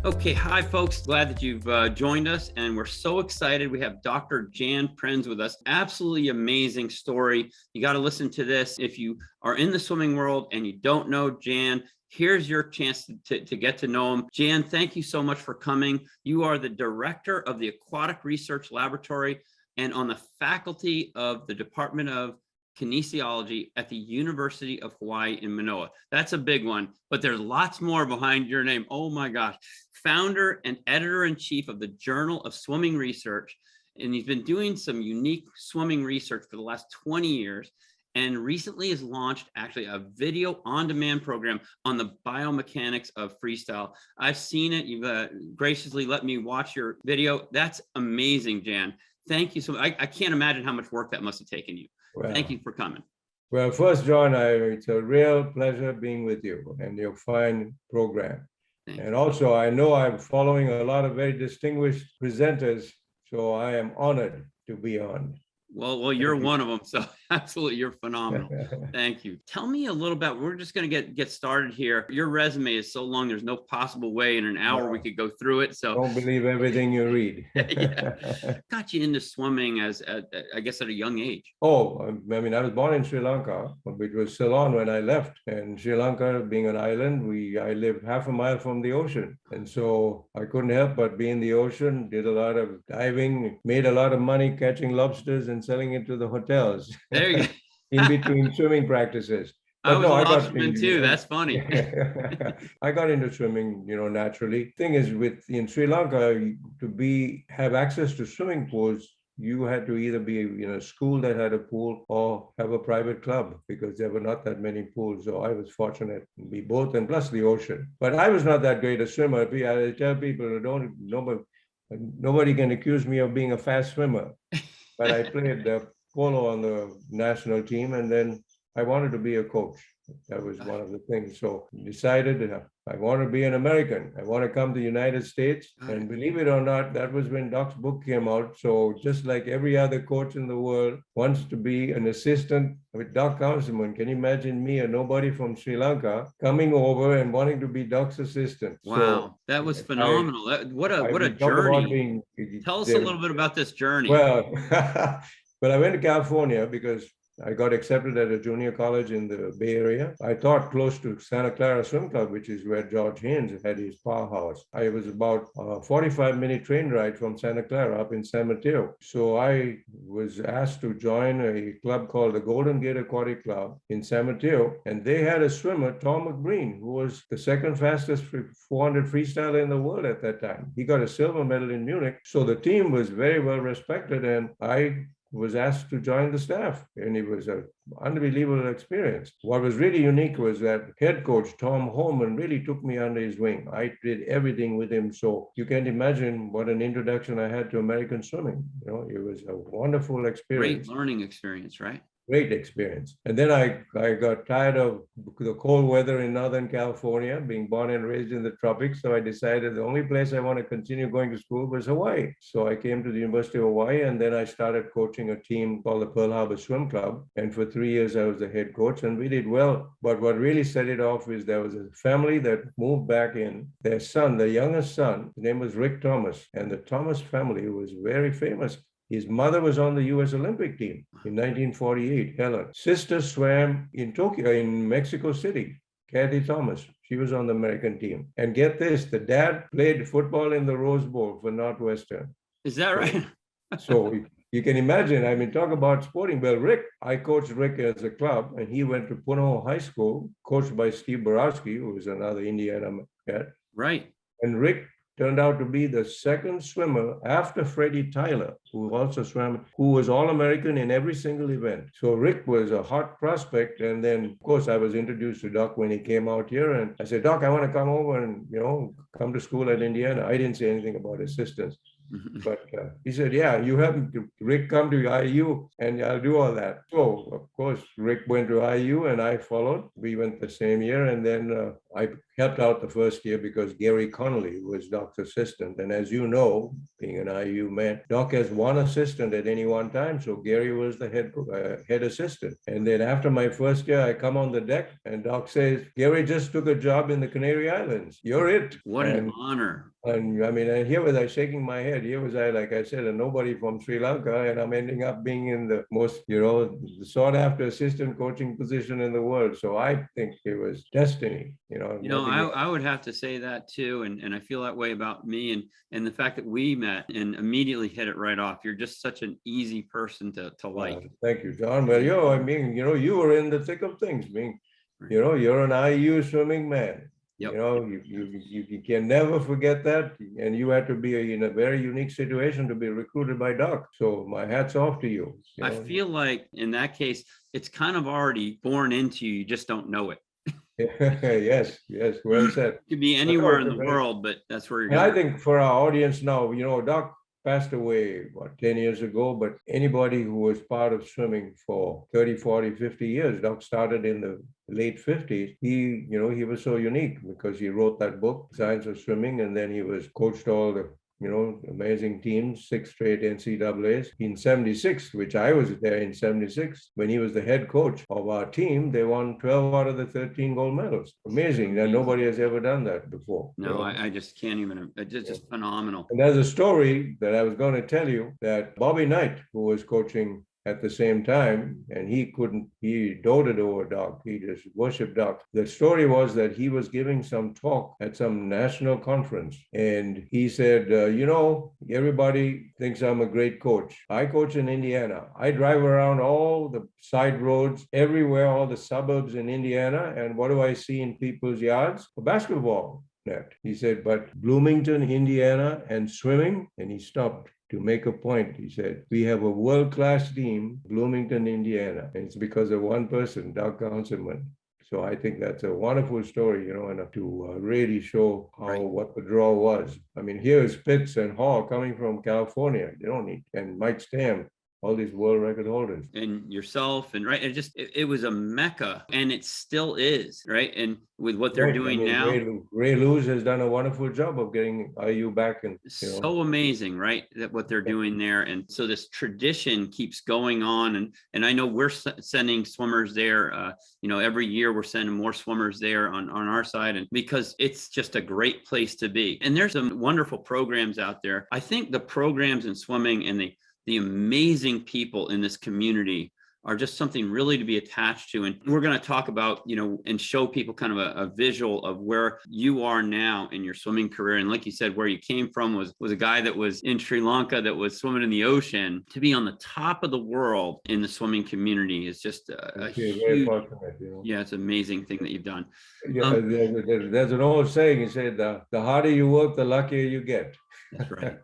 Okay, hi folks. Glad that you've joined us, and we're so excited. We have Dr. Jan Prins with us. Absolutely amazing story. You got to listen to this. If you are in the swimming world and you don't know Jan, here's your chance to get to know him. Jan, thank you so much for coming. You are the director of the Aquatic Research Laboratory and on the faculty of the Department of Kinesiology at the University of Hawaii in Manoa. That's a big one, but there's lots more behind your name. Oh my gosh. Founder and editor-in-chief of the Journal of Swimming Research. And he's been doing some unique swimming research for the last 20 years. And recently has launched actually a video on-demand program on the biomechanics of freestyle. I've seen it. You've graciously let me watch your video. That's amazing, Jan. Thank you so much. I can't imagine how much work that must have taken you. Well, thank you for coming. Well, first, John, it's a real pleasure being with you and your fine program. And also, I know I'm following a lot of very distinguished presenters, so I am honored to be on. Well, you're one of them. So absolutely, you're phenomenal. Thank you. Tell me a little about, we're just going to get started here. Your resume is so long, there's no possible way in an hour we could go through it. So don't believe everything you read. Yeah. Got you into swimming I guess at a young age. Oh, I mean, I was born in Sri Lanka, which was Ceylon when I left. And Sri Lanka being an island, I lived half a mile from the ocean. And so I couldn't help but be in the ocean, did a lot of diving, made a lot of money catching lobsters and selling it to the hotels. There you go. In between swimming practices. But I was a lobsterman too. That's funny. I got into swimming, naturally. Thing is, in Sri Lanka, to have access to swimming pools, you had to either be in a school that had a pool or have a private club because there were not that many pools. So I was fortunate to be both, and plus the ocean. But I was not that great a swimmer. I tell people, nobody can accuse me of being a fast swimmer. But I played polo on the national team, and then I wanted to be a coach. That was one of the things. So decided I want to be an American. I want to come to the United States. And believe it or not, that was when Doc's book came out. So just like every other coach in the world wants to be an assistant with Doc Counsilman. Can you imagine me, a nobody from Sri Lanka, coming over and wanting to be Doc's assistant? Wow, so that was phenomenal. What a journey. Tell us a little bit about this journey. Well, but I went to California because I got accepted at a junior college in the Bay Area. I taught close to Santa Clara Swim Club, which is where George Haynes had his powerhouse. I was about a 45-minute train ride from Santa Clara up in San Mateo. So I was asked to join a club called the Golden Gate Aquatic Club in San Mateo. And they had a swimmer, Tom McBreen, who was the second fastest 400 freestyler in the world at that time. He got a silver medal in Munich. So the team was very well respected, and I was asked to join the staff, and it was an unbelievable experience. What was really unique was that head coach, Tom Holman, really took me under his wing. I did everything with him. So you can't imagine what an introduction I had to American swimming. It was a wonderful experience. Great learning experience, right? Great experience. And then I got tired of the cold weather in Northern California, being born and raised in the tropics. So I decided the only place I want to continue going to school was Hawaii. So I came to the University of Hawaii, and then I started coaching a team called the Pearl Harbor Swim Club. And for 3 years, I was the head coach, and we did well. But what really set it off is there was a family that moved back in. Their son, the youngest son, his name was Rick Thomas. And the Thomas family was very famous. His mother was on the U.S. Olympic team in 1948, Helen. Sister swam in Tokyo, in Mexico City, Kathy Thomas. She was on the American team. And get this, the dad played football in the Rose Bowl for Northwestern. Is that right? So you can imagine, talk about sporting. Well, I coached Rick as a club, and he went to Punahou High School, coached by Steve Borowski, who was another Indiana cat. Right. And Rick turned out to be the second swimmer after Freddie Tyler, who also swam, who was All-American in every single event. So Rick was a hot prospect. And then, of course, I was introduced to Doc when he came out here. And I said, Doc, I want to come over and, come to school at Indiana. I didn't say anything about assistance. But he said, yeah, you have Rick come to IU and I'll do all that. So, of course, Rick went to IU and I followed. We went the same year. And then I helped out the first year because Gary Connolly was Doc's assistant. And as you know, being an IU man, Doc has one assistant at any one time. So Gary was the head assistant. And then after my first year, I come on the deck and Doc says, Gary just took a job in the Canary Islands. You're it. What an honor. And I mean, and here was I shaking my head. Here was I, like I said, a nobody from Sri Lanka, and I'm ending up being in the most, sought after assistant coaching position in the world. So I think it was destiny, I would have to say that too. And I feel that way about me and the fact that we met and immediately hit it right off. You're just such an easy person to like. Thank you, John. Well, you were in the thick of things, you're an IU swimming man. Yep. You can never forget that. And you had to be in a very unique situation to be recruited by Doc. So my hat's off to you. I feel like in that case, it's kind of already born into you. You just don't know it. Yes, well said. It could be anywhere in the world, but that's where you're going. I think for our audience now, Doc passed away, 10 years ago, but anybody who was part of swimming for 30, 40, 50 years, Doc started in the late 50s. He was so unique because he wrote that book, Science of Swimming, and then he was coached all the amazing teams, 6 straight NCAAs. In 76, which I was there in 76, when he was the head coach of our team, they won 12 out of the 13 gold medals. Amazing that nobody has ever done that before. No, I just can't even, it's just phenomenal. And there's a story that I was going to tell you that Bobby Knight, who was coaching at the same time, and he doted over Doc. He just worshiped Doc. The story was that he was giving some talk at some national conference, and he said, everybody thinks I'm a great coach. I coach in Indiana. I drive around all the side roads, everywhere, all the suburbs in Indiana, and what do I see in people's yards? A basketball net. He said, but Bloomington, Indiana, and swimming, and he stopped to make a point. He said, we have a world-class team, Bloomington, Indiana, and it's because of one person, Doc Counsilman. So I think that's a wonderful story, and to really show what the draw was. I mean, here is Pitts and Hall coming from California. And Mike Stam, all these world record holders. And yourself, and it was a mecca, and it still is, right? And with what they're doing now. Ray Lewis has done a wonderful job of getting IU back. And so amazing, right? That what they're doing there. And so this tradition keeps going on. And I know we're sending swimmers there. Every year we're sending more swimmers there on our side, and because it's just a great place to be. And there's some wonderful programs out there. I think the programs in swimming and the amazing people in this community are just something really to be attached to. And we're going to talk about, and show people kind of a visual of where you are now in your swimming career. And like you said, where you came from was a guy that was in Sri Lanka that was swimming in the ocean. To be on the top of the world in the swimming community is just a huge, it's an amazing thing that you've done. There's an old saying, he said, the harder you work, the luckier you get. That's right.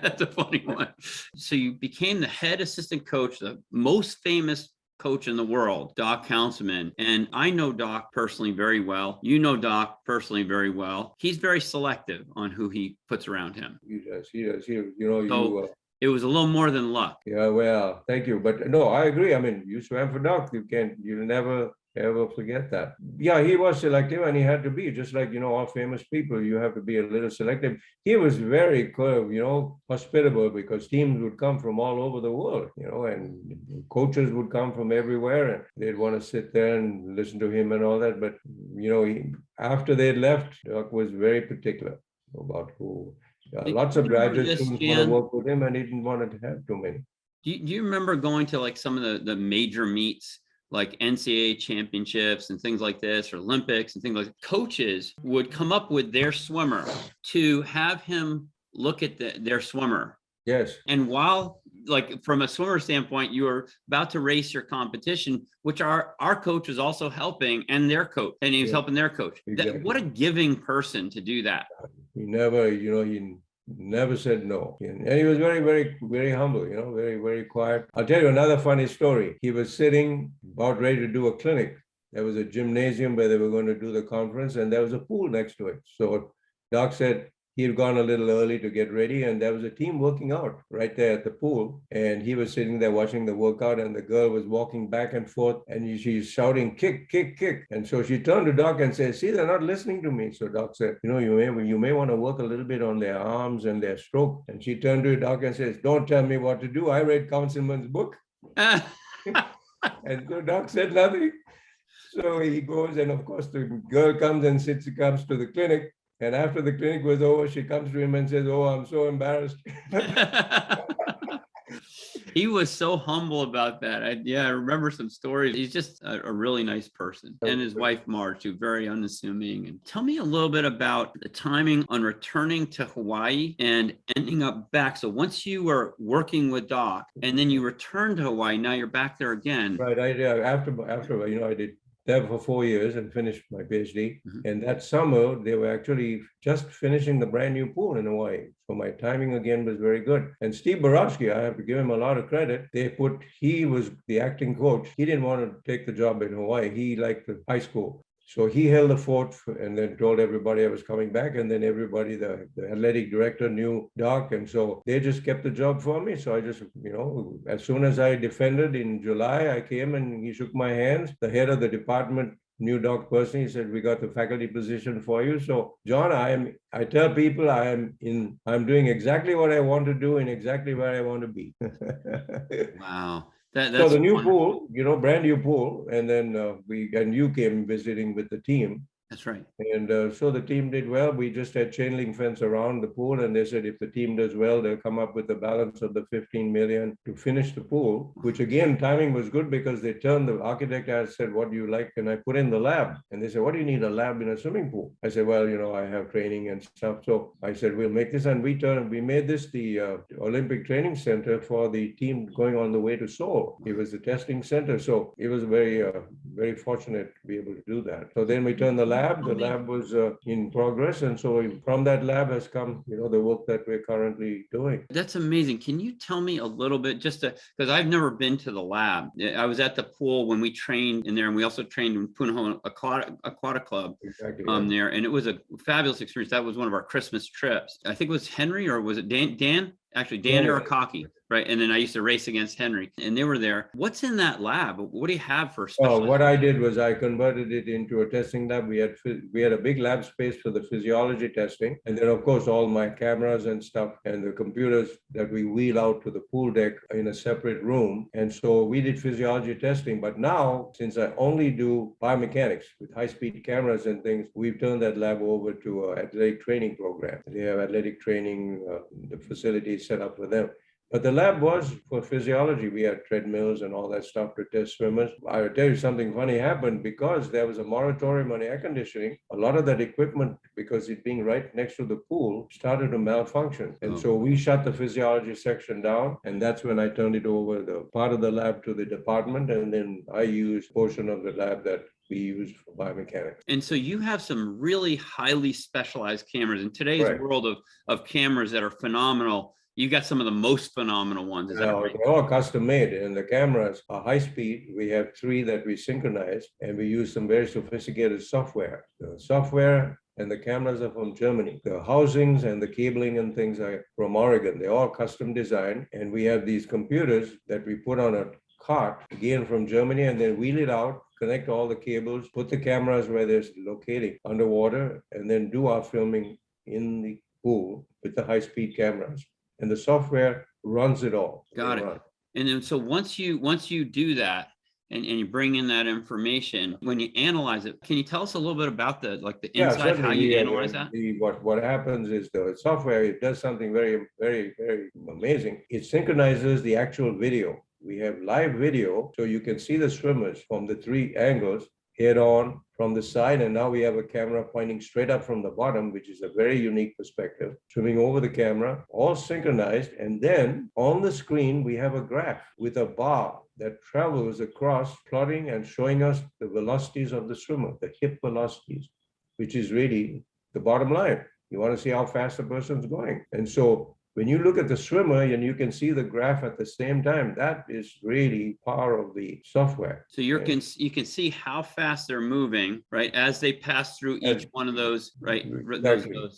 That's a funny one. So you became the head assistant coach, the most famous coach in the world, Doc Counsilman. And I know Doc personally very well. You know Doc personally very well. He's very selective on who he puts around him. He does. It was a little more than luck. Yeah, well, thank you. But no, I agree. I mean, you swam for Doc. You'll never ever forget that. Yeah, he was selective, and he had to be, just like, all famous people, you have to be a little selective. He was very, hospitable, because teams would come from all over the world, and coaches would come from everywhere, and they'd want to sit there and listen to him and all that. But, after they left, Doc was very particular about who. Lots of graduate students want to work with him, and he didn't want to have too many. Do you remember going to like some of the major meets, like NCAA championships and things like this, or Olympics and things like that? Coaches would come up with their swimmer to have him look at their swimmer. Yes. And while, like, from a swimmer standpoint, you were about to race your competition, which our coach was also helping, and their coach, and he was helping their coach. Exactly. What a giving person to do that. He never, he never said no. And he was very, very, very humble, very, very quiet. I'll tell you another funny story. He was sitting about ready to do a clinic. There was a gymnasium where they were going to do the conference, and there was a pool next to it. So Doc said, he had gone a little early to get ready, and there was a team working out right there at the pool. And he was sitting there watching the workout, and the girl was walking back and forth, and she's shouting, kick, kick, kick. And so she turned to Doc and said, see, they're not listening to me. So Doc said, you may want to work a little bit on their arms and their stroke. And she turned to Doc and says, don't tell me what to do. I read Counsilman's book. And so Doc said nothing. So he goes, and of course, the girl comes to the clinic. And after the clinic was over, she comes to him and says, oh, I'm so embarrassed. He was so humble about that. I remember some stories. He's just a really nice person. And his wife, Marge, too, very unassuming. And tell me a little bit about the timing on returning to Hawaii and ending up back. So once you were working with Doc and then you returned to Hawaii, now you're back there again. Right. After I did there for 4 years and finished my PhD. And that summer, they were actually just finishing the brand new pool in Hawaii. So my timing again was very good. And Steve Borowski, I have to give him a lot of credit. He was the acting coach. He didn't want to take the job in Hawaii. He liked the high school. So he held the fort and then told everybody I was coming back. And then everybody, the athletic director knew Doc. And so they just kept the job for me. So I just, as soon as I defended in July, I came and he shook my hands. The head of the department knew Doc personally. He said, we got the faculty position for you. So John, I tell people I'm doing exactly what I want to do and exactly where I want to be. Wow. So the new pool, brand new pool, and then you came visiting with the team. That's right. And so the team did well. We just had chain link fence around the pool, and they said if the team does well, they'll come up with the balance of the 15 million to finish the pool, which again, timing was good because the architect asked, said, what do you like? And I put in the lab. And they said, what do you need a lab in a swimming pool? I said, well, I have training and stuff. So I said, we'll make this. And we made this the Olympic training center for the team going on the way to Seoul. It was the testing center. So it was very, very fortunate to be able to do that. So then we turned the lab. The lab was in progress. And so from that lab has come, the work that we're currently doing. That's amazing. Can you tell me a little bit, because I've never been to the lab. I was at the pool when we trained in there, and we also trained in Punahou Aquatic Club there. And it was a fabulous experience. That was one of our Christmas trips. I think it was Henry, or was it Dan? Actually, Dan Arakaki, right? And then I used to race against Henry, and they were there. What's in that lab? What do you have for special? What I did was I converted it into a testing lab. We had a big lab space for the physiology testing, and then of course all my cameras and stuff and the computers that we wheel out to the pool deck in a separate room. And so we did physiology testing. But now, since I only do biomechanics with high-speed cameras and things, we've turned that lab over to an athletic training program. They have athletic training, the facilities set up for them. But the lab was for physiology. We had treadmills and all that stuff to test swimmers. I will tell you something funny happened because there was a moratorium on air conditioning. A lot of that equipment, because it being right next to the pool, started to malfunction. And so we shut the physiology section down. And that's when I turned it over, the part of the lab to the department. And then I used a portion of the lab that we use for biomechanics. And so you have some really highly specialized cameras in today's world of cameras that are phenomenal. You got some of the most phenomenal ones. Is that right? They're all custom made, and the cameras are high speed. We have 3 that we synchronize, and we use some very sophisticated software. The software and the cameras are from Germany. The housings and the cabling and things are from Oregon. They're all custom designed, and we have these computers that we put on a cart, again from Germany, and then wheel it out, connect all the cables, put the cameras where they're locating underwater, and then do our filming in the pool with the high-speed cameras. And the software runs it all. Got it. And then so once you do that and you bring in that information, when you analyze it, can you tell us a little bit about the inside, how you analyze that? What happens is the software, it does something very, very, very amazing. It synchronizes the actual video. We have live video, so you can see the swimmers from the 3 angles, head on, from the side, and now we have a camera pointing straight up from the bottom, which is a very unique perspective, swimming over the camera, all synchronized. And then on the screen, we have a graph with a bar that travels across, plotting and showing us the velocities of the swimmer, the hip velocities, which is really the bottom line. You want to see how fast the person's going. And so when you look at the swimmer and you can see the graph at the same time, that is really power of the software. So you can see how fast they're moving, right, as they pass through each one of those, right? Exactly.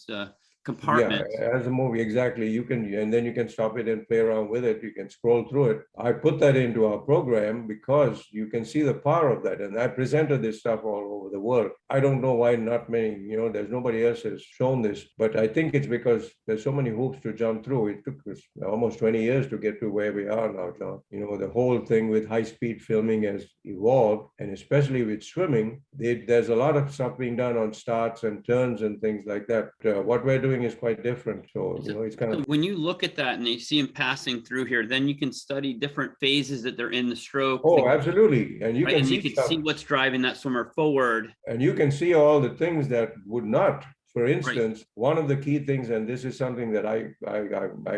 compartments. as a movie, exactly. You can, and then you can stop it and play around with it. You can scroll through it. I put that into our program because you can see the power of that. And I presented this stuff all over the world. I don't know why not many, there's nobody else has shown this, but I think it's because there's so many hoops to jump through. It took us almost 20 years to get to where we are now, John. The whole thing with high-speed filming has evolved, and especially with swimming, there's a lot of stuff being done on starts and turns and things like that. What we're doing is quite different. So, it's kind of... When you look at that and you see them passing through here, then you can study different phases that they're in the stroke. Oh, absolutely. And you right? can and see you can stuff. see what's driving that swimmer forward. And you can see all the things that would not. For instance, right. One of the key things, and this is something that I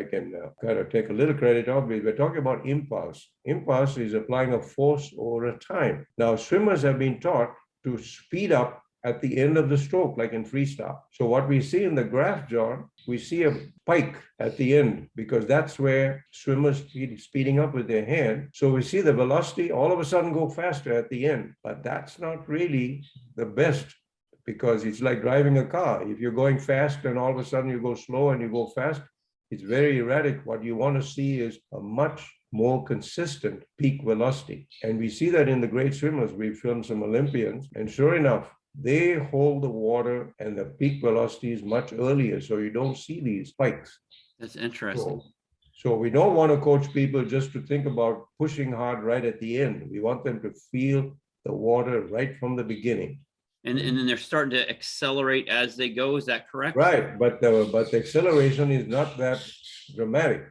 can kind of take a little credit of, is we're talking about impulse. Impulse is applying a force over a time. Now, swimmers have been taught to speed up at the end of the stroke, like in freestyle. So what we see in the graph, John, we see a spike at the end, because that's where swimmers speeding up with their hand. So we see the velocity all of a sudden go faster at the end, but that's not really the best, because it's like driving a car. If you're going fast and all of a sudden you go slow and you go fast, it's very erratic. What you want to see is a much more consistent peak velocity. And we see that in the great swimmers. We filmed some Olympians, and sure enough, they hold the water and the peak velocity is much earlier. So you don't see these spikes. That's interesting. So we don't want to coach people just to think about pushing hard right at the end. We want them to feel the water right from the beginning. And then they're starting to accelerate as they go. Is that correct? Right, but the acceleration is not that dramatic.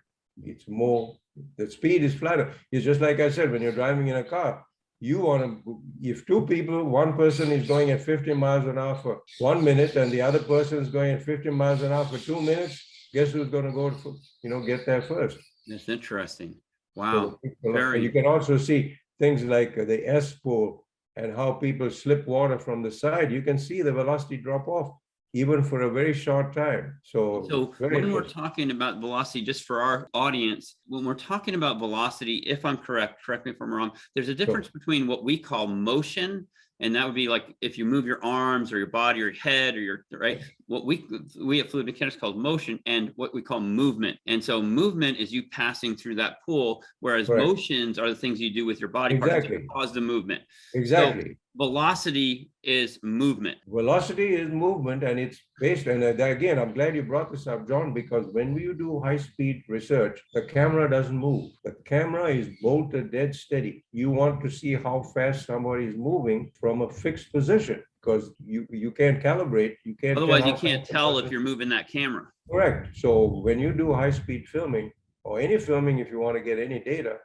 It's more, the speed is flatter. It's just like I said, when you're driving in a car, you want to, if two people, one person is going at 50 miles an hour for 1 minute and the other person is going at 50 miles an hour for 2 minutes, guess who's going to go to, get there first? That's interesting. Wow. So you can also see things like the S pull and how people slip water from the side. You can see the velocity drop off even for a very short time. So when we're talking about velocity, just for our audience, when we're talking about velocity, if I'm correct me if I'm wrong, there's a difference between what we call motion, and that would be like if you move your arms or your body or your head or your, right? What we at fluid mechanics call motion, and what we call movement. And so movement is you passing through that pool, whereas motions are the things you do with your body parts that cause the movement. Exactly. So velocity is movement. Velocity is movement, and it's based, and again, I'm glad you brought this up, John, because when you do high-speed research, the camera doesn't move. The camera is bolted dead steady. You want to see how fast somebody is moving from a fixed position, because you can't calibrate. You can't. Otherwise, you can't tell if you're moving that camera. Correct. So when you do high-speed filming, or any filming, if you want to get any data,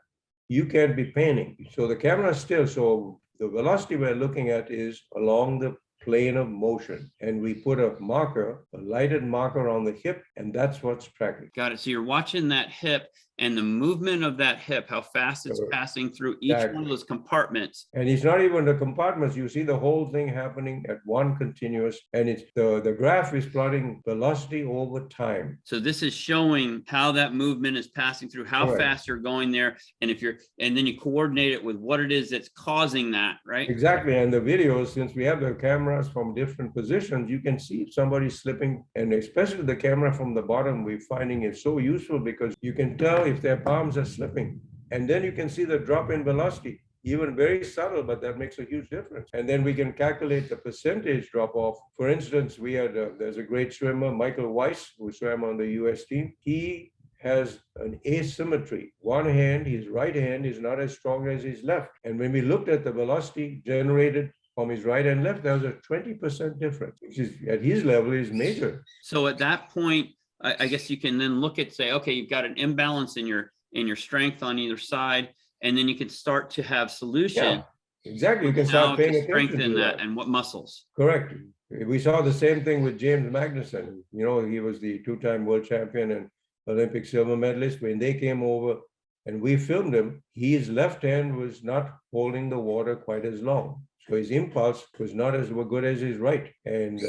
you can't be panning. So the camera is still, so the velocity we're looking at is along the plane of motion, and we put a marker, a lighted marker on the hip, and that's what's tracking. Got it. So you're watching that hip and the movement of that hip, how fast it's passing through each one of those compartments. And it's not even the compartments. You see the whole thing happening at one continuous, and it's the graph is plotting velocity over time. So this is showing how that movement is passing through, how fast you're going there, and and then you coordinate it with what it is that's causing that, right? Exactly. And the videos, since we have the cameras from different positions, you can see if somebody's slipping, and especially the camera from the bottom, we're finding it so useful because you can tell if their palms are slipping, and then you can see the drop in velocity, even very subtle, but that makes a huge difference. And then we can calculate the percentage drop off. For instance, we had there's a great swimmer, Michael Weiss, who swam on the US team. He has an asymmetry. One hand, his right hand is not as strong as his left. And when we looked at the velocity generated from his right and left, there was a 20% difference, which is at his level is major. So at that point, I guess you can then look at, say, okay, you've got an imbalance in your strength on either side, and then you can start to have solution. Yeah, exactly. You can start paying attention strengthen that and what muscles. Correct. We saw the same thing with James Magnuson. You know, he was the two-time world champion and Olympic silver medalist. When they came over and we filmed him, his left hand was not holding the water quite as long. So his impulse was not as good as his right. And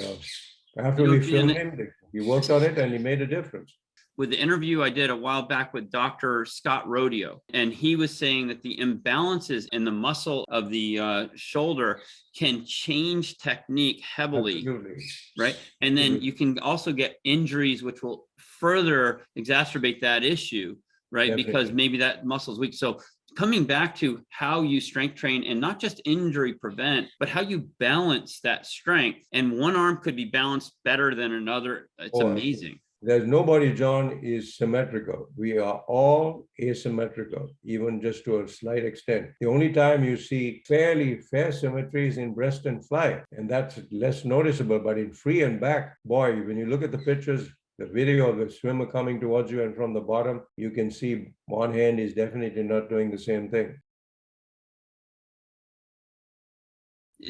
after we filmed him, we worked on it and he made a difference. with the interview I did a while back with Dr. Scott Rodeo, and he was saying that the imbalances in the muscle of the shoulder can change technique heavily. Absolutely. Right? And then you can also get injuries, which will further exacerbate that issue, right? Definitely. Because maybe that muscle is weak. So coming back to how you strength train and not just injury prevent, but how you balance that strength. And one arm could be balanced better than another. It's amazing. There's nobody, John, is symmetrical. We are all asymmetrical, even just to a slight extent. The only time you see fairly fair symmetry is in breast and fly, and that's less noticeable. But in free and back, boy, when you look at the pictures, the video of the swimmer coming towards you and from the bottom, you can see one hand is definitely not doing the same thing.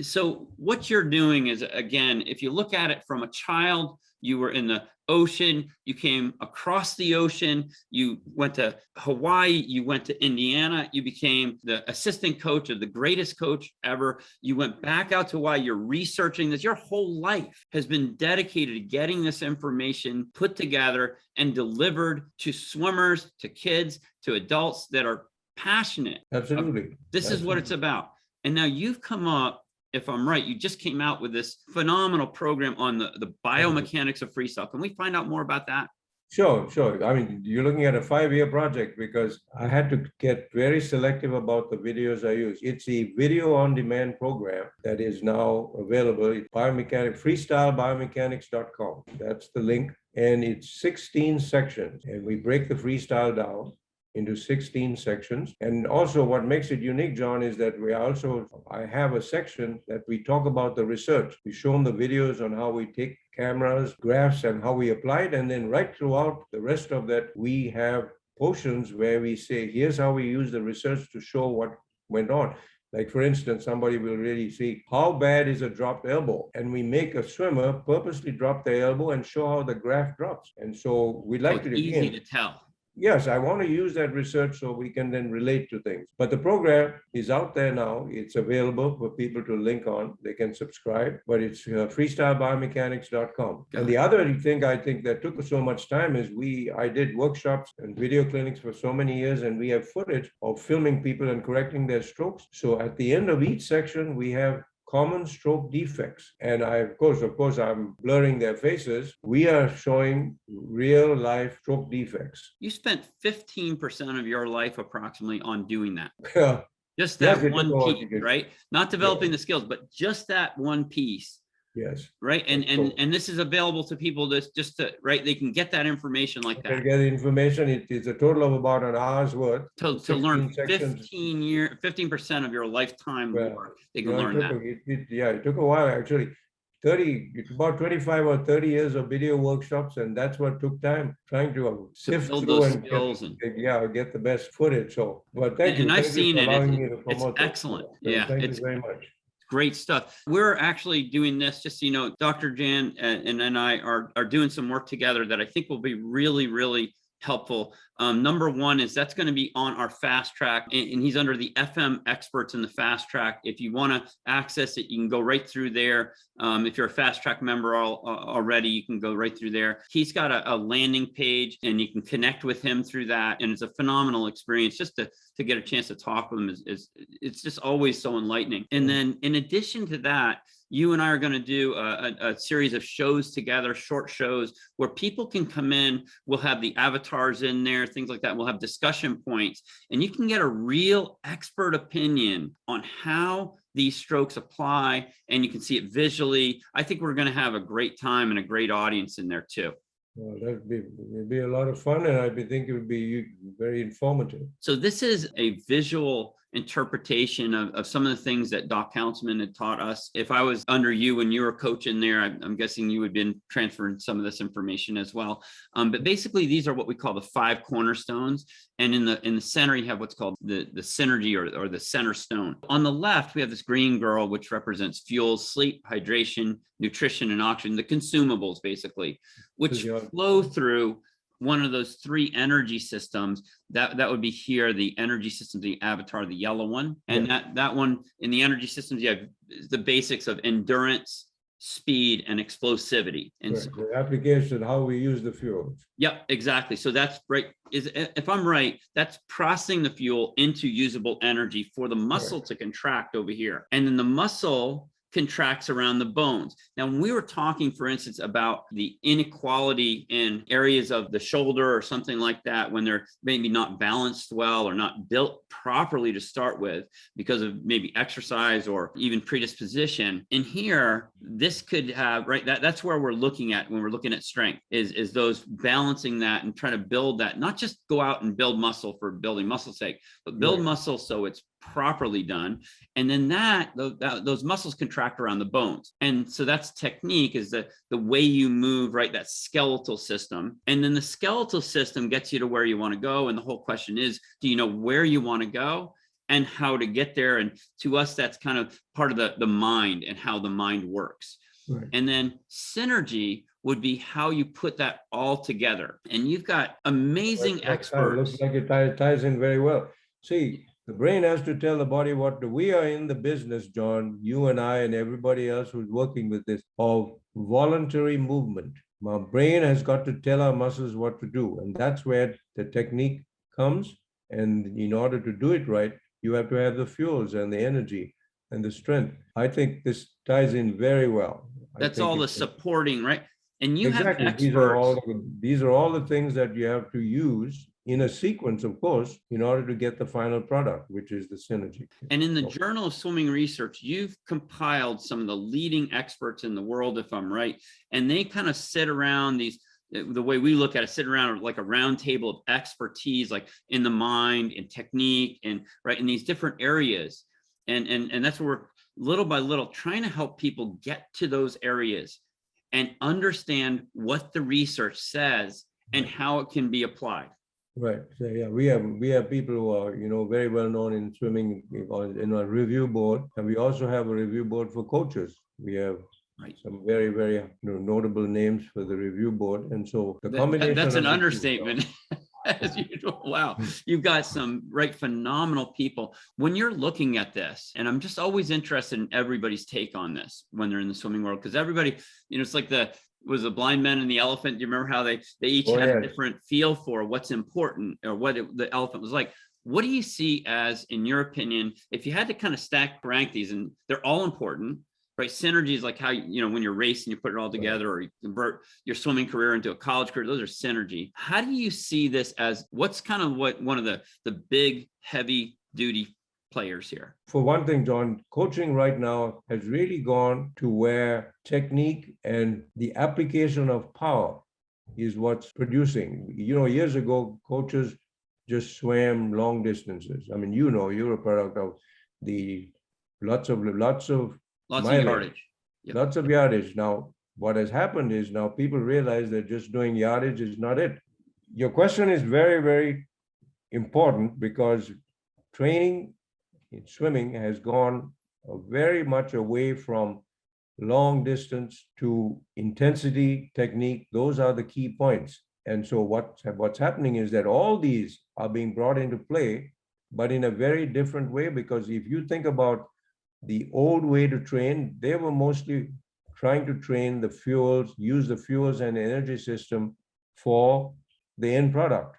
So what you're doing is, again, if you look at it from a child, you were in the ocean, you came across the ocean, you went to Hawaii, you went to Indiana, you became the assistant coach of the greatest coach ever. You went back out to Hawaii, you're researching this. Your whole life has been dedicated to getting this information put together and delivered to swimmers, to kids, to adults that are passionate. Absolutely. This is what it's about. And now you've come up, if I'm right, you just came out with this phenomenal program on the biomechanics of freestyle. Can we find out more about that? Sure. I mean, you're looking at a 5-year project because I had to get very selective about the videos I use. It's a video on demand program that is now available. It's freestylebiomechanics.com. That's the link. And it's 16 sections. And we break the freestyle down into 16 sections. And also what makes it unique, John, is that I have a section that we talk about the research. We show them the videos on how we take cameras, graphs, and how we apply it. And then right throughout the rest of that, we have portions where we say, here's how we use the research to show what went on. Like, for instance, somebody will really see how bad is a dropped elbow. And we make a swimmer purposely drop their elbow and show how the graph drops. And so we like to easy to tell. Yes, I want to use that research so we can then relate to things. But the program is out there now. It's available for people to link on. They can subscribe, but it's freestylebiomechanics.com. And the other thing I think that took us so much time is I did workshops and video clinics for so many years, and we have footage of filming people and correcting their strokes. So at the end of each section, we have common stroke defects. And of course, I'm blurring their faces. We are showing real life stroke defects. You spent 15% of your life approximately on doing that. Yeah. Just that one piece, right? Not developing the skills, but just that one piece. Yes. Right. And this is available to people just to, right. They can get that information like that. They get information. It is a total of about an hour's worth. To learn 15% of your lifetime work. They can learn that. It took a while, actually. About 25 or 30 years of video workshops, and that's what took time, trying to sift through and get the best footage. So, but thank you. And I've seen it. It's that. excellent. Yeah, thank you very much. Great stuff. We're actually doing this, just so you know, Dr. Jan and I are doing some work together that I think will be really, really helpful. Number one is that's going to be on our fast track, and he's under the FM experts in the fast track. If you want to access it, you can go right through there. If you're a fast track member already, you can go right through there. He's got a landing page, and you can connect with him through that. And it's a phenomenal experience just to get a chance to talk with him. It's just always so enlightening. And then in addition to that, you and I are going to do a series of shows together, short shows, where people can come in. We'll have the avatars in there, things like that. We'll have discussion points, and you can get a real expert opinion on how these strokes apply, and you can see it visually. I think we're going to have a great time and a great audience in there too. Well, that'd be a lot of fun, and I think it would be very informative. So this is a visual interpretation of some of the things that Doc Counsilman had taught us. If I was under you when you were coaching there, I'm guessing you would have been transferring some of this information as well. But basically, these are what we call the 5 cornerstones. And in the center, you have what's called the synergy or the center stone. On the left, we have this green girl, which represents fuel, sleep, hydration, nutrition, and oxygen, the consumables, basically, which flow through one of those 3 energy systems. That would be here, the energy system, the avatar, the yellow one. And that one in the energy systems, you have the basics of endurance, speed, and explosivity. And right. The application, how we use the fuels. Yep, exactly. So that's right. If I'm right, that's processing the fuel into usable energy for the muscle to contract over here. And then the muscle contracts around the bones. Now, when we were talking, for instance, about the inequality in areas of the shoulder or something like that, when they're maybe not balanced well or not built properly to start with because of maybe exercise or even predisposition, in here, this could have, right, that's where we're looking at when we're looking at strength, is those balancing that and trying to build that, not just go out and build muscle for building muscle's sake, but build muscle so it's properly done. And then those muscles contract around the bones. And so that's technique, is the way you move, right? That skeletal system. And then the skeletal system gets you to where you want to go. And the whole question is, do you know where you want to go and how to get there? And to us, that's kind of part of the mind and how the mind works. Right. And then synergy would be how you put that all together. And you've got amazing experts. Looks like it ties in very well. See, the brain has to tell the body what to. We are in the business, John, you and I and everybody else who's working with this, of voluntary movement. My brain has got to tell our muscles what to do. And that's where the technique comes. And in order to do it right, you have to have the fuels and the energy and the strength. I think this ties in very well. That's all the supporting, right? And you have experts. These are all the things that you have to use in a sequence, of course, in order to get the final product, which is the synergy. And in the Journal of Swimming Research, you've compiled some of the leading experts in the world, if I'm right, and they kind of sit around the way we look at it, sit around like a round table of expertise, like in the mind and technique and right in these different areas. And that's where we're little by little trying to help people get to those areas and understand what the research says and how it can be applied. Right. So yeah, we have people who are very well known in swimming in our review board, and we also have a review board for coaches. We have some very, very notable names for the review board, and so the combination. That's an understatement. As usual. Wow, you've got some phenomenal people. When you're looking at this, and I'm just always interested in everybody's take on this when they're in the swimming world, because everybody, it's like was the blind man and the elephant. Do you remember how they each had a different feel for what's important or what the elephant was like? What do you see as, in your opinion, if you had to kind of rank these, and they're all important, right? Synergy is like how, when you're racing, you put it all together, or you convert your swimming career into a college career. Those are synergy. How do you see this as what's kind of one of the big heavy duty players here? For one thing, John, coaching right now has really gone to where technique and the application of power is what's producing. Years ago, coaches just swam long distances. I mean, you're a product of the lots of yardage. Yep. Lots of yardage. Now, what has happened is now people realize that just doing yardage is not it. Your question is very, very important, because training in swimming has gone very much away from long distance to intensity, technique. Those are the key points. And so what's happening is that all these are being brought into play, but in a very different way, because if you think about the old way to train, they were mostly trying to train the fuels, use the fuels and energy system for the end product.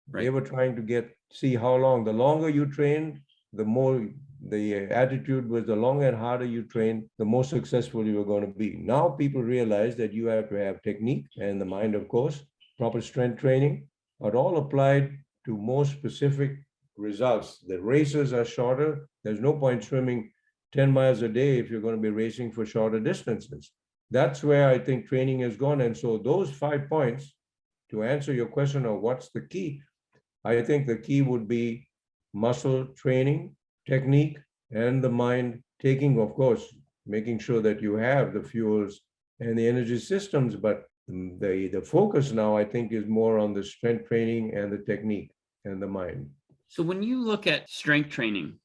Right. They were trying to see how long. The longer you train, the more the attitude was the longer and harder you train, the more successful you were going to be. Now people realize that you have to have technique and the mind, of course, proper strength training, but all applied to more specific results. The races are shorter. There's no point swimming 10 miles a day if you're going to be racing for shorter distances. That's where I think training has gone. And so those 5 points, to answer your question of what's the key, I think the key would be muscle training, technique, and the mind taking, of course, making sure that you have the fuels and the energy systems. But the focus now, I think, is more on the strength training and the technique and the mind. So when you look at strength training,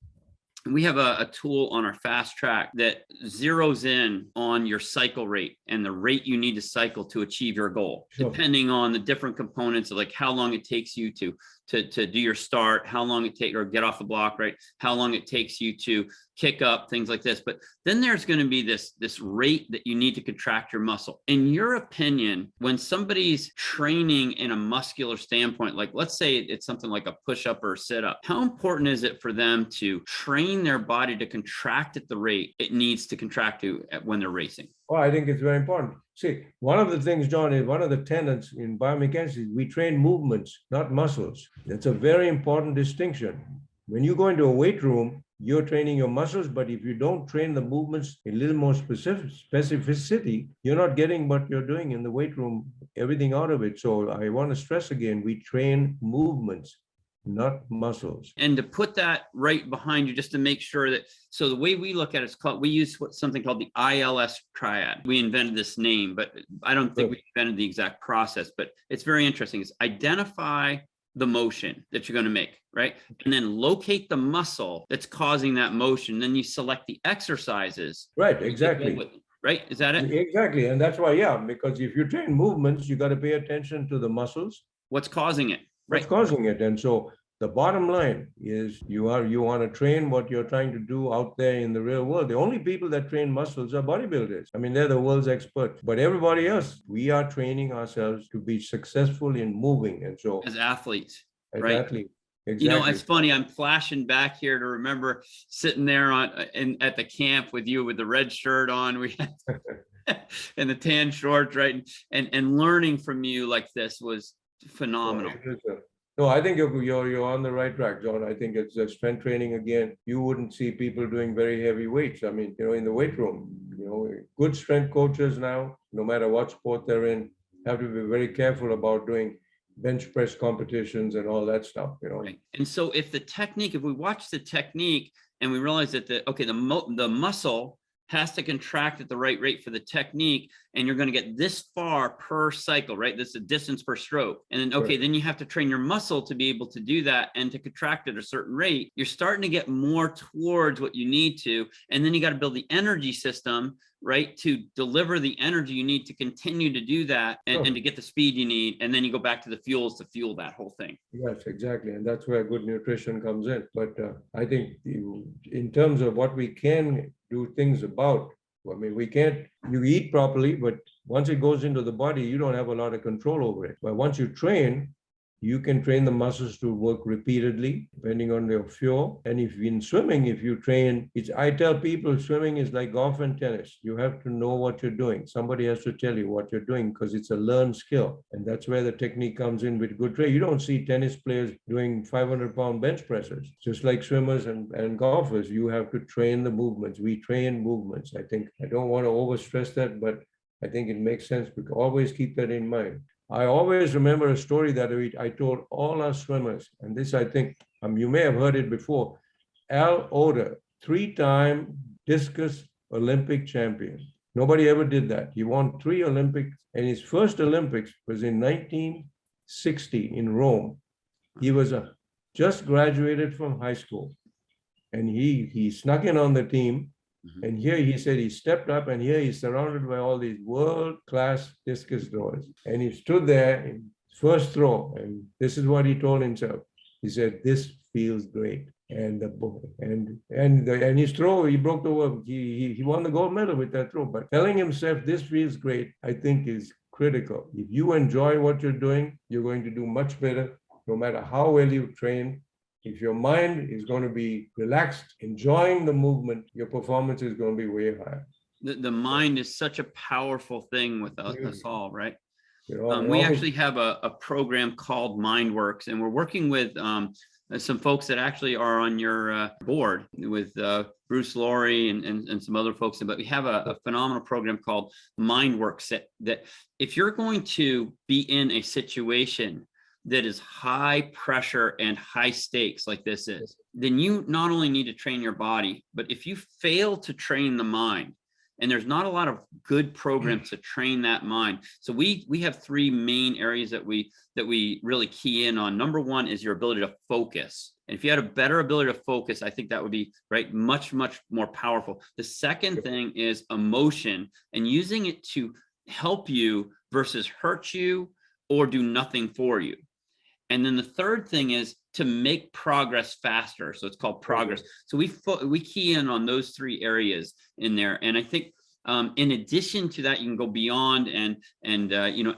we have a tool on our fast track that zeroes in on your cycle rate and the rate you need to cycle to achieve your goal, depending on the different components of like how long it takes you to to do your start, how long it takes, or get off the block, right? How long it takes you to kick up, things like this. But then there's going to be this rate that you need to contract your muscle. In your opinion, when somebody's training in a muscular standpoint, like let's say it's something like a push-up or a sit-up, how important is it for them to train their body to contract at the rate it needs to contract to when they're racing? Well, I think it's very important. See, one of the things, John, is one of the tenets in biomechanics is we train movements, not muscles. That's a very important distinction. When you go into a weight room, you're training your muscles, but if you don't train the movements in a little more specificity, you're not getting what you're doing in the weight room, everything out of it. So I want to stress again, we train movements, not muscles. And to put that right behind you, just to make sure that, so the way we look at it is called, we use something called the ILS triad. We invented this name, but I don't think we invented the exact process, but it's very interesting. It's identify the motion that you're going to make, right? And then locate the muscle that's causing that motion. Then you select the exercises. Right, exactly. Right? Is that it? Exactly. And that's why, yeah, because if you train movements, you got to pay attention to the muscles. What's causing it? What's causing it? And so the bottom line is you want to train what you're trying to do out there in the real world. The only people that train muscles are bodybuilders. I mean, they're the world's experts. But everybody else, we are training ourselves to be successful in moving. And so as athletes, as right? Athletes. Exactly. You know, it's funny. I'm flashing back here to remember sitting there at the camp with you with the red shirt on. We had and the tan shorts, right? And learning from you like this was phenomenal. No, I think you're on the right track, John. I think it's strength training again. You wouldn't see people doing very heavy weights. I mean, in the weight room, good strength coaches now, no matter what sport they're in, have to be very careful about doing bench press competitions and all that stuff, Right. And so if we watch the technique and we realize that the muscle has to contract at the right rate for the technique, and you're going to get this far per cycle, right? This is a distance per stroke. And then, then you have to train your muscle to be able to do that and to contract at a certain rate. You're starting to get more towards what you need to. And then you got to build the energy system, right? To deliver the energy you need to continue to do that and to get the speed you need. And then you go back to the fuels to fuel that whole thing. Yes, exactly. And that's where good nutrition comes in. But I think in terms of what we can do things about, I mean, you eat properly, but once it goes into the body, you don't have a lot of control over it. But once you train, you can train the muscles to work repeatedly, depending on your fuel. And if in swimming, if you train, I tell people swimming is like golf and tennis. You have to know what you're doing. Somebody has to tell you what you're doing because it's a learned skill. And that's where the technique comes in with good training. You don't see tennis players doing 500-pound bench presses. Just like swimmers and golfers, you have to train the movements. We train movements. I don't want to overstress that, but I think it makes sense to always keep that in mind. I always remember a story that I told all our swimmers, and this I think you may have heard it before. Al Oder, 3-time discus Olympic champion. Nobody ever did that. He won 3 Olympics, and his first Olympics was in 1960 in Rome. He was just graduated from high school, and he snuck in on the team. And here he said he stepped up, and here he's surrounded by all these world-class discus throwers. And he stood there in first throw, and this is what he told himself. He said, "This feels great." And his throw, he broke the world. He won the gold medal with that throw. But telling himself this feels great, I think is critical. If you enjoy what you're doing, you're going to do much better, no matter how well you train. If your mind is going to be relaxed, enjoying the movement, your performance is going to be way higher. The mind is such a powerful thing with us all, right? We actually have a program called MindWorks, and we're working with some folks that actually are on your board with Bruce Laurie and some other folks. But we have a phenomenal program called MindWorks that if you're going to be in a situation that is high pressure and high stakes like this is, then you not only need to train your body, but if you fail to train the mind, and there's not a lot of good programs to train that mind. So we have 3 main areas that we really key in on. Number 1 is your ability to focus. And if you had a better ability to focus, I think that would be much, much more powerful. The second thing is emotion, and using it to help you versus hurt you or do nothing for you. And then the third thing is to make progress faster. So it's called progress. So we key in on those three areas in there. And I think in addition to that, you can go beyond and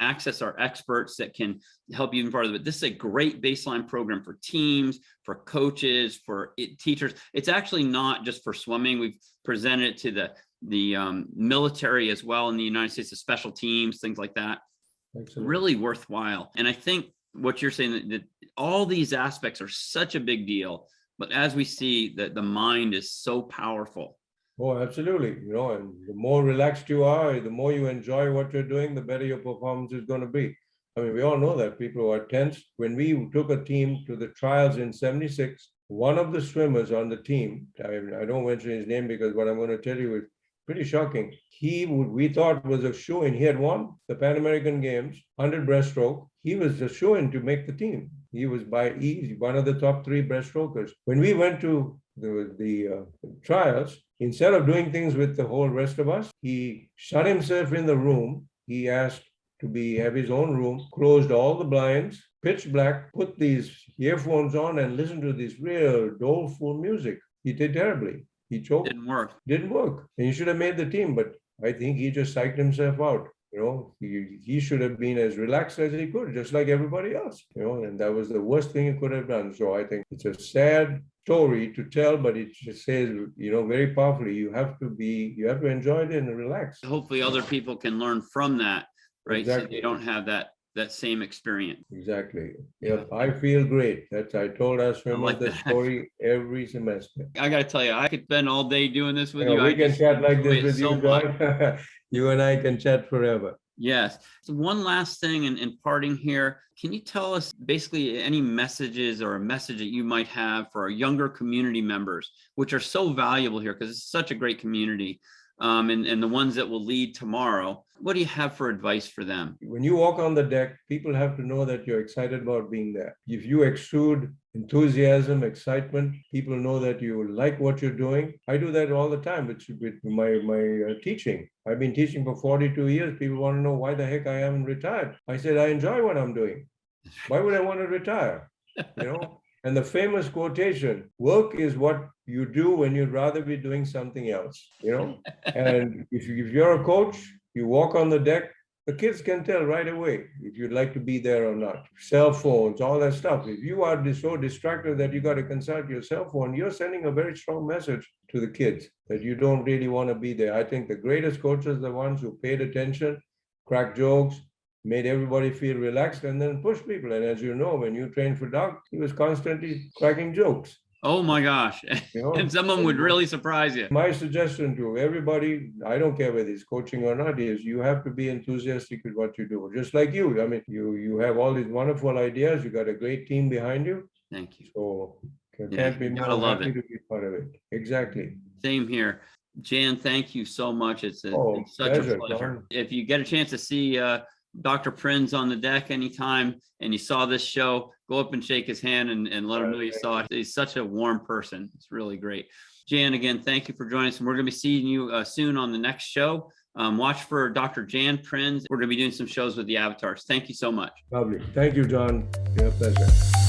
access our experts that can help you even farther. But this is a great baseline program for teams, for coaches, for teachers. It's actually not just for swimming. We've presented it to the military as well in the United States, the special teams, things like that. Excellent. Really worthwhile. And I think what you're saying, that all these aspects are such a big deal, but as we see that the mind is so powerful. Oh, absolutely. And the more relaxed you are, the more you enjoy what you're doing, the better your performance is going to be. I mean, we all know that people who are tense. When we took a team to the trials in '76, one of the swimmers on the team, I don't mention his name because what I'm going to tell you is pretty shocking. We thought was a shoo-in. He had won the Pan American Games, 100 breaststroke. He was a shoo-in to make the team. He was by easy, one of the top 3 breaststrokers. When we went to the trials, instead of doing things with the whole rest of us, he shut himself in the room. He asked to have his own room, closed all the blinds, pitch black, put these earphones on and listened to this real doleful music. He did terribly. He choked. Didn't work. And he should have made the team, but I think he just psyched himself out. He should have been as relaxed as he could, just like everybody else, and that was the worst thing he could have done. So I think it's a sad story to tell, but it just says, very powerfully, you have to enjoy it and relax. Hopefully other people can learn from that, right? Exactly. So they don't have that same experience. Exactly. Yeah, I feel great. I told our swimmers that story every semester. I got to tell you, I could spend all day doing this with you. We can chat like this with you, John. You and I can chat forever. Yes. So one last thing in parting here, can you tell us basically any messages or a message that you might have for our younger community members, which are so valuable here because it's such a great community, and the ones that will lead tomorrow? What do you have for advice for them? When you walk on the deck, people have to know that you're excited about being there. If you exude enthusiasm, excitement, people know that you like what you're doing. I do that all the time with my teaching. I've been teaching for 42 years. People want to know why the heck I haven't retired. I said, I enjoy what I'm doing. Why would I want to retire? And the famous quotation, work is what you do when you'd rather be doing something else, And if you're a coach, you walk on the deck, the kids can tell right away if you'd like to be there or not. Cell phones, all that stuff. If you are so distracted that you got to consult your cell phone, you're sending a very strong message to the kids that you don't really want to be there. I think the greatest coaches are the ones who paid attention, cracked jokes, made everybody feel relaxed, and then push people. And as you know, when you trained for Doc, he was constantly cracking jokes. Oh my gosh. And some of them would really surprise you. My suggestion to everybody, I don't care whether it's coaching or not, is you have to be enthusiastic with what you do. Just like you. I mean, you have all these wonderful ideas. You got a great team behind you. Thank you. So can't be more happy to be part of it. Exactly. Same here. Jan, thank you so much. It's such pleasure, a pleasure. John. If you get a chance to see Dr. Prins on the deck anytime and you saw this show, go up and shake his hand and let him know you saw it. He's such a warm person. It's really great. Jan, again, thank you for joining us. And we're going to be seeing you soon on the next show. Watch for Dr. Jan Prins. We're going to be doing some shows with the avatars. Thank you so much. Lovely. Thank you, John. It's a pleasure.